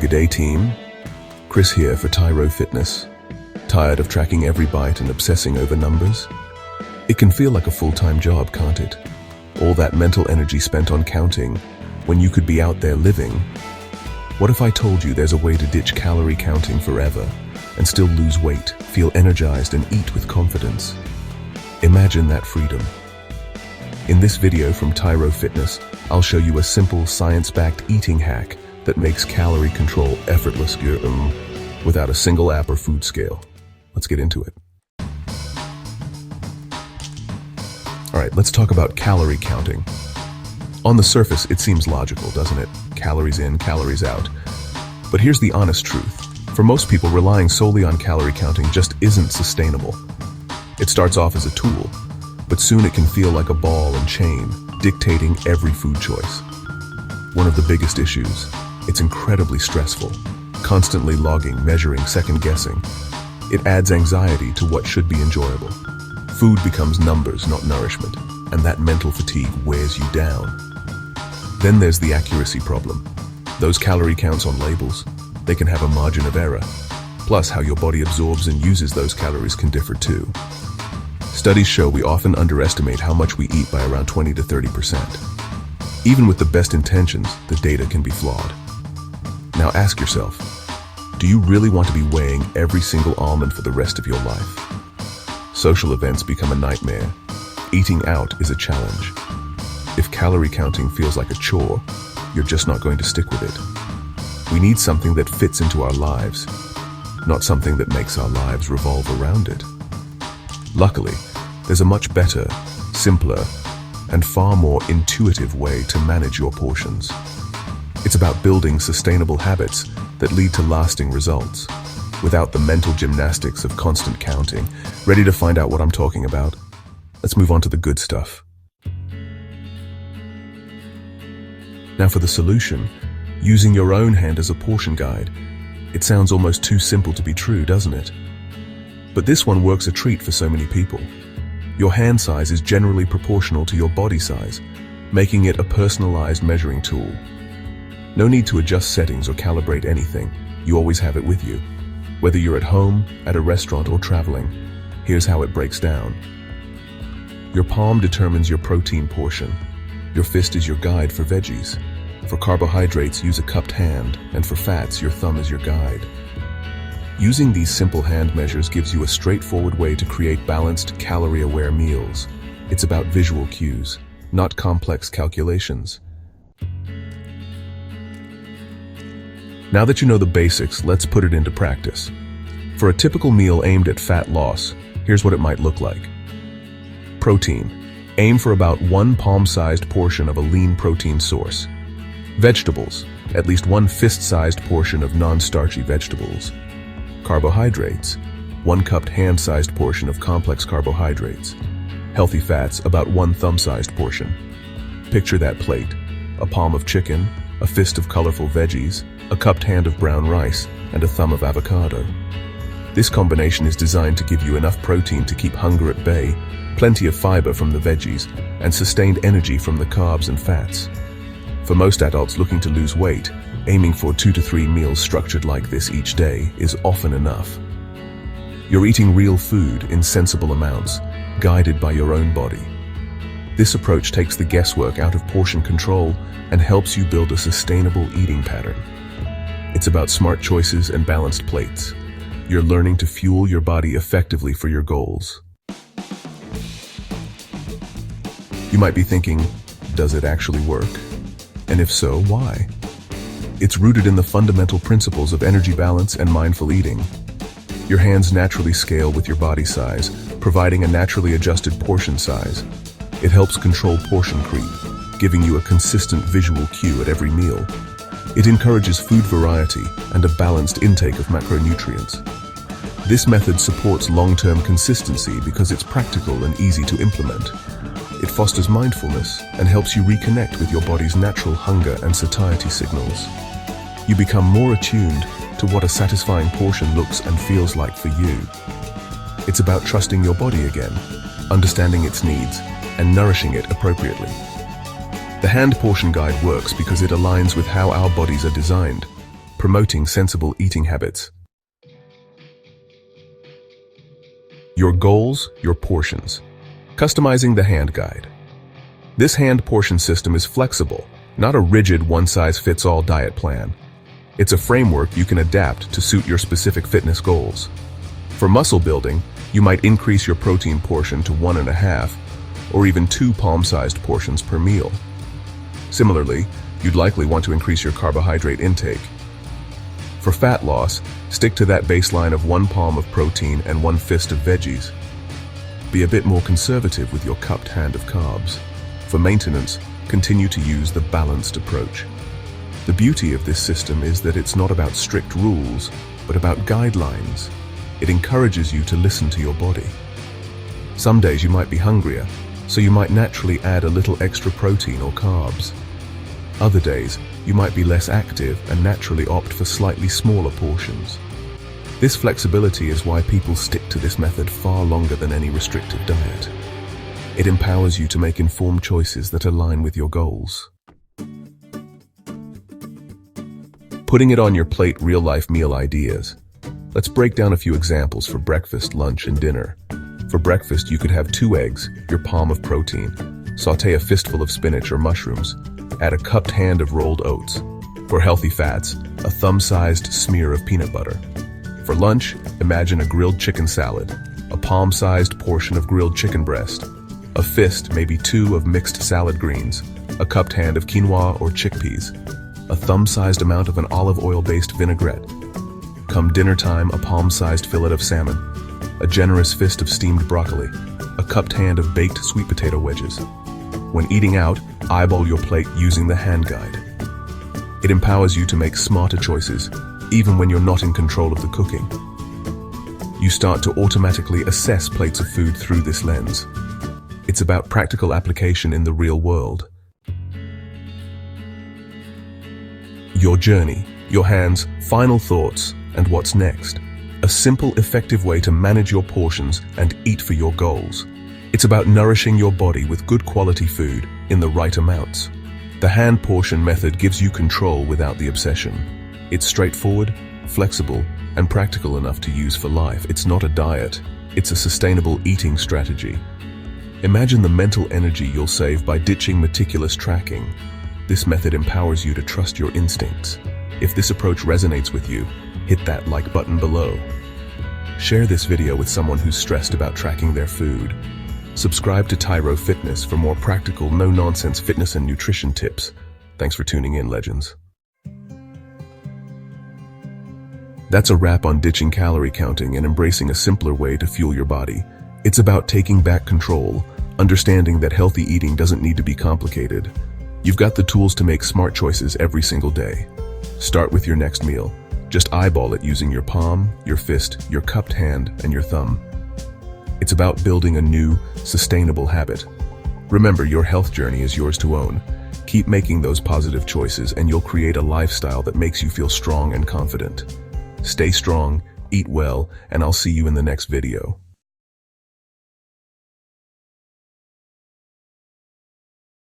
Good day, team. Chris here for Tyro Fitness. Tired of tracking every bite and obsessing over numbers? It can feel like a full-time job, can't it? All that mental energy spent on counting when you could be out there living. What if I told you there's a way to ditch calorie counting forever and still lose weight, feel energized, and eat with confidence? Imagine that freedom. In this video from Tyro Fitness, I'll show you a simple, science-backed eating hack that makes calorie control effortless without a single app or food scale. Let's get into it. All right, let's talk about calorie counting. On the surface, it seems logical, doesn't it? Calories in, calories out. But here's the honest truth. For most people, relying solely on calorie counting just isn't sustainable. It starts off as a tool, but soon it can feel like a ball and chain, dictating every food choice. One of the biggest issues, it's incredibly stressful, constantly logging, measuring, second-guessing. It adds anxiety to what should be enjoyable. Food becomes numbers, not nourishment, and that mental fatigue wears you down. Then there's the accuracy problem. Those calorie counts on labels, they can have a margin of error. Plus, how your body absorbs and uses those calories can differ too. Studies show we often underestimate how much we eat by around 20 to 30%. Even with the best intentions, the data can be flawed. Now ask yourself, do you really want to be weighing every single almond for the rest of your life? Social events become a nightmare. Eating out is a challenge. If calorie counting feels like a chore, you're just not going to stick with it. We need something that fits into our lives, not something that makes our lives revolve around it. Luckily, there's a much better, simpler, and far more intuitive way to manage your portions. It's about building sustainable habits that lead to lasting results, without the mental gymnastics of constant counting. Ready to find out what I'm talking about? Let's move on to the good stuff. Now for the solution, using your own hand as a portion guide. It sounds almost too simple to be true, doesn't it? But this one works a treat for so many people. Your hand size is generally proportional to your body size, making it a personalized measuring tool. No need to adjust settings or calibrate anything. You always have it with you. Whether you're at home, at a restaurant, or traveling, here's how it breaks down. Your palm determines your protein portion. Your fist is your guide for veggies. For carbohydrates, use a cupped hand, and for fats, your thumb is your guide. Using these simple hand measures gives you a straightforward way to create balanced, calorie-aware meals. It's about visual cues, not complex calculations. Now that you know the basics, let's put it into practice. For a typical meal aimed at fat loss, here's what it might look like. Protein. Aim for about one palm-sized portion of a lean protein source. Vegetables. At least one fist-sized portion of non-starchy vegetables. Carbohydrates. One cupped hand-sized portion of complex carbohydrates. Healthy fats. About one thumb-sized portion. Picture that plate. A palm of chicken, a fist of colorful veggies, a cupped hand of brown rice, and a thumb of avocado. This combination is designed to give you enough protein to keep hunger at bay, plenty of fiber from the veggies, and sustained energy from the carbs and fats. For most adults looking to lose weight, aiming for 2 to 3 meals structured like this each day is often enough. You're eating real food in sensible amounts, guided by your own body. This approach takes the guesswork out of portion control and helps you build a sustainable eating pattern. It's about smart choices and balanced plates. You're learning to fuel your body effectively for your goals. You might be thinking, does it actually work? And if so, why? It's rooted in the fundamental principles of energy balance and mindful eating. Your hands naturally scale with your body size, providing a naturally adjusted portion size. It helps control portion creep, giving you a consistent visual cue at every meal. It encourages food variety and a balanced intake of macronutrients. This method supports long-term consistency because it's practical and easy to implement. It fosters mindfulness and helps you reconnect with your body's natural hunger and satiety signals. You become more attuned to what a satisfying portion looks and feels like for you. It's about trusting your body again, understanding its needs, and nourishing it appropriately. The hand portion guide works because it aligns with how our bodies are designed, promoting sensible eating habits. Your goals, your portions. Customizing the hand guide. This hand portion system is flexible, not a rigid one-size-fits-all diet plan. It's a framework you can adapt to suit your specific fitness goals. For muscle building, you might increase your protein portion to 1.5 or even 2 palm-sized portions per meal. Similarly, you'd likely want to increase your carbohydrate intake. For fat loss, stick to that baseline of 1 palm of protein and 1 fist of veggies. Be a bit more conservative with your cupped hand of carbs. For maintenance, continue to use the balanced approach. The beauty of this system is that it's not about strict rules, but about guidelines. It encourages you to listen to your body. Some days you might be hungrier, so you might naturally add a little extra protein or carbs. Other days, you might be less active and naturally opt for slightly smaller portions. This flexibility is why people stick to this method far longer than any restrictive diet. It empowers you to make informed choices that align with your goals. Putting it on your plate, real-life meal ideas. Let's break down a few examples for breakfast, lunch, and dinner. For breakfast, you could have 2 eggs, your palm of protein. Sauté a fistful of spinach or mushrooms. Add a cupped hand of rolled oats. For healthy fats, a thumb-sized smear of peanut butter. For lunch, imagine a grilled chicken salad, a palm-sized portion of grilled chicken breast, a fist, maybe 2 of mixed salad greens, a cupped hand of quinoa or chickpeas, a thumb-sized amount of an olive oil-based vinaigrette. Come dinner time, a palm-sized fillet of salmon, a generous fist of steamed broccoli, a cupped hand of baked sweet potato wedges. When eating out, eyeball your plate using the hand guide. It empowers you to make smarter choices, even when you're not in control of the cooking. You start to automatically assess plates of food through this lens. It's about practical application in the real world. Your journey, your hands, final thoughts, and what's next. A simple, effective way to manage your portions and eat for your goals. It's about nourishing your body with good quality food in the right amounts. The hand portion method gives you control without the obsession. It's straightforward, flexible, and practical enough to use for life. It's not a diet, it's a sustainable eating strategy. Imagine the mental energy you'll save by ditching meticulous tracking. This method empowers you to trust your instincts. If this approach resonates with you, hit that like button below. Share this video with someone who's stressed about tracking their food. Subscribe to Tyro Fitness for more practical, no-nonsense fitness and nutrition tips. Thanks for tuning in, legends. That's a wrap on ditching calorie counting and embracing a simpler way to fuel your body. It's about taking back control, understanding that healthy eating doesn't need to be complicated. You've got the tools to make smart choices every single day. Start with your next meal. Just eyeball it using your palm, your fist, your cupped hand, and your thumb. It's about building a new, sustainable habit. Remember, your health journey is yours to own. Keep making those positive choices and you'll create a lifestyle that makes you feel strong and confident. Stay strong, eat well, and I'll see you in the next video.